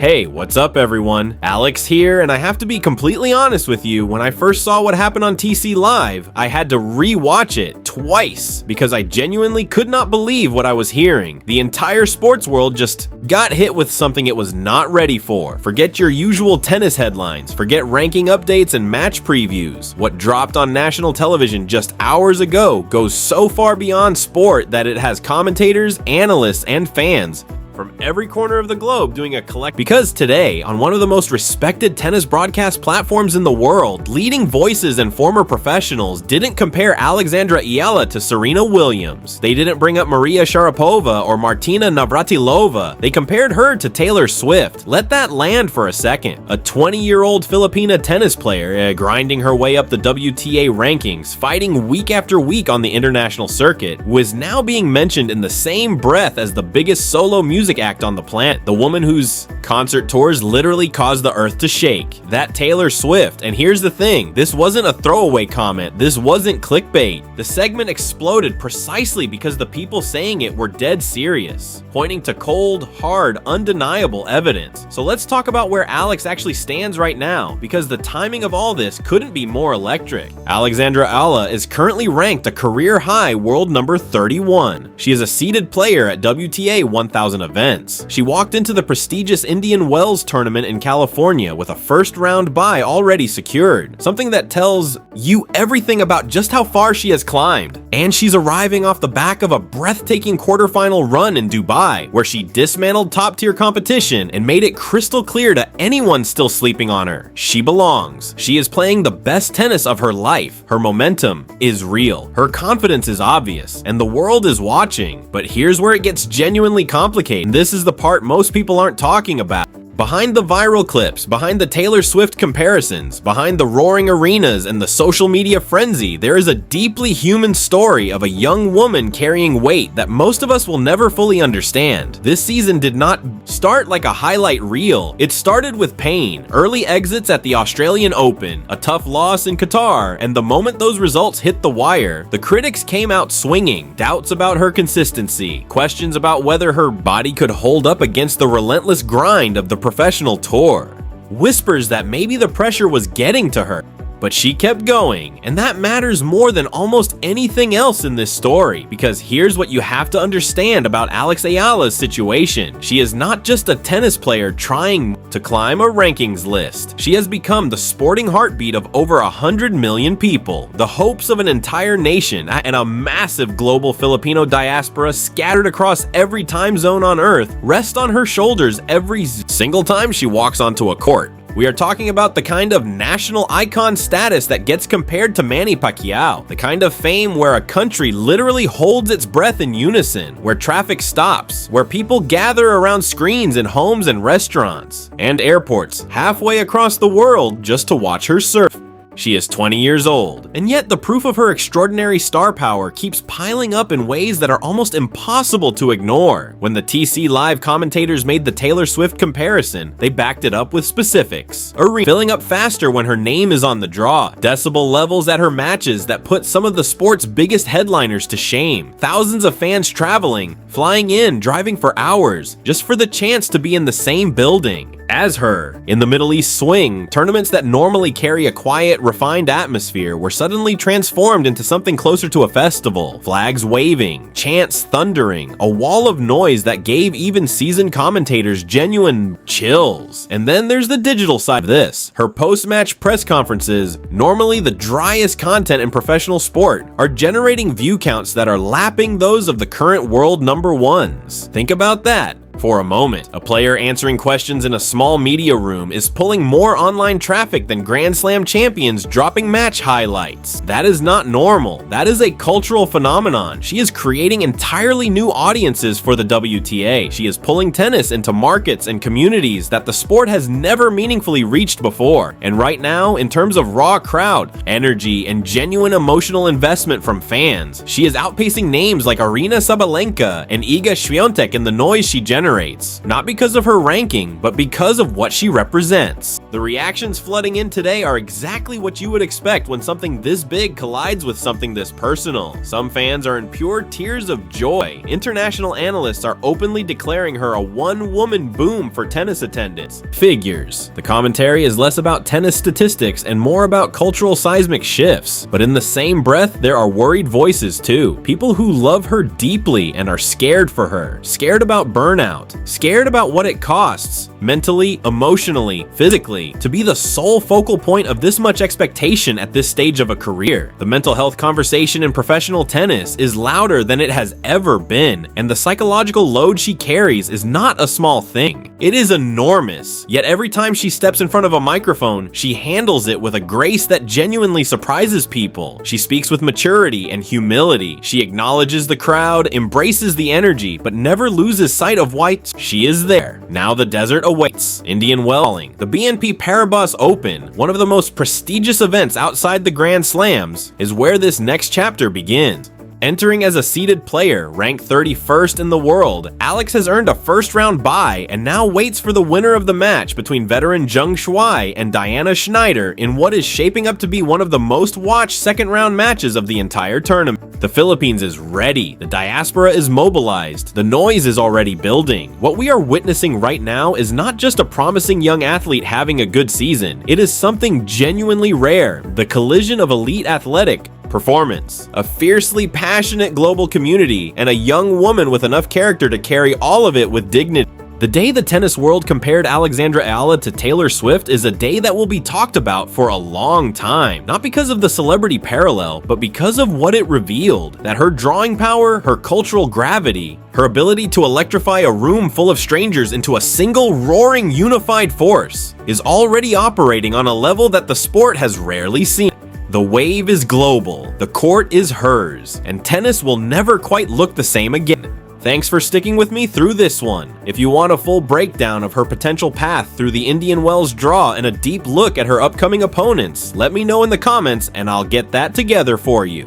Hey, what's up everyone? Alex here, and I have to be completely honest with you, when I first saw what happened on TC Live, I had to re-watch it twice because I genuinely could not believe what I was hearing. The entire sports world just got hit with something it was not ready for. Forget your usual tennis headlines, forget ranking updates and match previews. What dropped on national television just hours ago goes so far beyond sport that it has commentators, analysts, and fans from every corner of the globe doing a collect. Because today, on one of the most respected tennis broadcast platforms in the world, leading voices and former professionals didn't compare Alexandra Eala to Serena Williams. They didn't bring up Maria Sharapova or Martina Navratilova. They compared her to Taylor Swift. Let that land for a second. A 20-year-old Filipina tennis player, grinding her way up the WTA rankings, fighting week after week on the international circuit, was now being mentioned in the same breath as the biggest solo music act on the planet, the woman whose concert tours literally caused the earth to shake. That Taylor Swift. And here's the thing, this wasn't a throwaway comment, this wasn't clickbait. The segment exploded precisely because the people saying it were dead serious, pointing to cold, hard, undeniable evidence. So let's talk about where Alex actually stands right now, because the timing of all this couldn't be more electric. Alexandra Eala is currently ranked a career high world number 31. She is a seeded player at WTA 1000 events. She walked into the prestigious Indian Wells tournament in California with a first round bye already secured, something that tells you everything about just how far she has climbed. And she's arriving off the back of a breathtaking quarterfinal run in Dubai, where she dismantled top-tier competition and made it crystal clear to anyone still sleeping on her: she belongs. She is playing the best tennis of her life. Her momentum is real. Her confidence is obvious, and the world is watching. But here's where it gets genuinely complicated. This is the part most people aren't talking about. Behind the viral clips, behind the Taylor Swift comparisons, behind the roaring arenas and the social media frenzy, there is a deeply human story of a young woman carrying weight that most of us will never fully understand. This season did not start like a highlight reel. It started with pain, early exits at the Australian Open, a tough loss in Qatar, and the moment those results hit the wire, the critics came out swinging. Doubts about her consistency, questions about whether her body could hold up against the relentless grind of the professional tour, whispers that maybe the pressure was getting to her. But she kept going, and that matters more than almost anything else in this story, because here's what you have to understand about Alex Eala's situation. She is not just a tennis player trying to climb a rankings list. She has become the sporting heartbeat of over 100 million people, the hopes of an entire nation, and a massive global Filipino diaspora scattered across every time zone on Earth rest on her shoulders every single time she walks onto a court. We are talking about the kind of national icon status that gets compared to Manny Pacquiao, the kind of fame where a country literally holds its breath in unison, where traffic stops, where people gather around screens in homes and restaurants, and airports halfway across the world just to watch her surf. She is 20 years old, and yet the proof of her extraordinary star power keeps piling up in ways that are almost impossible to ignore. When the TC Live commentators made the Taylor Swift comparison, they backed it up with specifics. Arena filling up faster when her name is on the draw, decibel levels at her matches that put some of the sport's biggest headliners to shame, thousands of fans traveling, flying in, driving for hours, just for the chance to be in the same building as her. In the Middle East swing, tournaments that normally carry a quiet, refined atmosphere were suddenly transformed into something closer to a festival. Flags waving, chants thundering, a wall of noise that gave even seasoned commentators genuine chills. And then there's the digital side of this. Her post-match press conferences, normally the driest content in professional sport, are generating view counts that are lapping those of the current world number ones. Think about that for a moment. A player answering questions in a small media room is pulling more online traffic than Grand Slam champions dropping match highlights. That is not normal. That is a cultural phenomenon. She is creating entirely new audiences for the WTA. She is pulling tennis into markets and communities that the sport has never meaningfully reached before. And right now, in terms of raw crowd, energy, and genuine emotional investment from fans, she is outpacing names like Aryna Sabalenka and Iga Świątek in the noise she generates. Not because of her ranking, but because of what she represents. The reactions flooding in today are exactly what you would expect when something this big collides with something this personal. Some fans are in pure tears of joy. International analysts are openly declaring her a one-woman boom for tennis attendance. Figures. The commentary is less about tennis statistics and more about cultural seismic shifts. But in the same breath, there are worried voices too. People who love her deeply and are scared for her. Scared about burnout. Scared about what it costs, mentally, emotionally, physically, to be the sole focal point of this much expectation at this stage of a career. The mental health conversation in professional tennis is louder than it has ever been, and the psychological load she carries is not a small thing. It is enormous, yet every time she steps in front of a microphone, she handles it with a grace that genuinely surprises people. She speaks with maturity and humility. She acknowledges the crowd, embraces the energy, but never loses sight of why she is there. Now the desert awaits. Indian Welling. The BNP Paribas Open, one of the most prestigious events outside the Grand Slams, is where this next chapter begins. Entering as a seeded player, ranked 31st in the world, Alex has earned a first-round bye and now waits for the winner of the match between veteran Zheng Shuai and Diana Schneider in what is shaping up to be one of the most watched second-round matches of the entire tournament. The Philippines is ready, the diaspora is mobilized, the noise is already building. What we are witnessing right now is not just a promising young athlete having a good season, it is something genuinely rare, the collision of elite athletic performance, a fiercely passionate global community, and a young woman with enough character to carry all of it with dignity. The day the tennis world compared Alexandra Eala to Taylor Swift is a day that will be talked about for a long time. Not because of the celebrity parallel, but because of what it revealed. That her drawing power, her cultural gravity, her ability to electrify a room full of strangers into a single roaring unified force is already operating on a level that the sport has rarely seen. The wave is global, the court is hers, and tennis will never quite look the same again. Thanks for sticking with me through this one. If you want a full breakdown of her potential path through the Indian Wells draw and a deep look at her upcoming opponents, let me know in the comments and I'll get that together for you.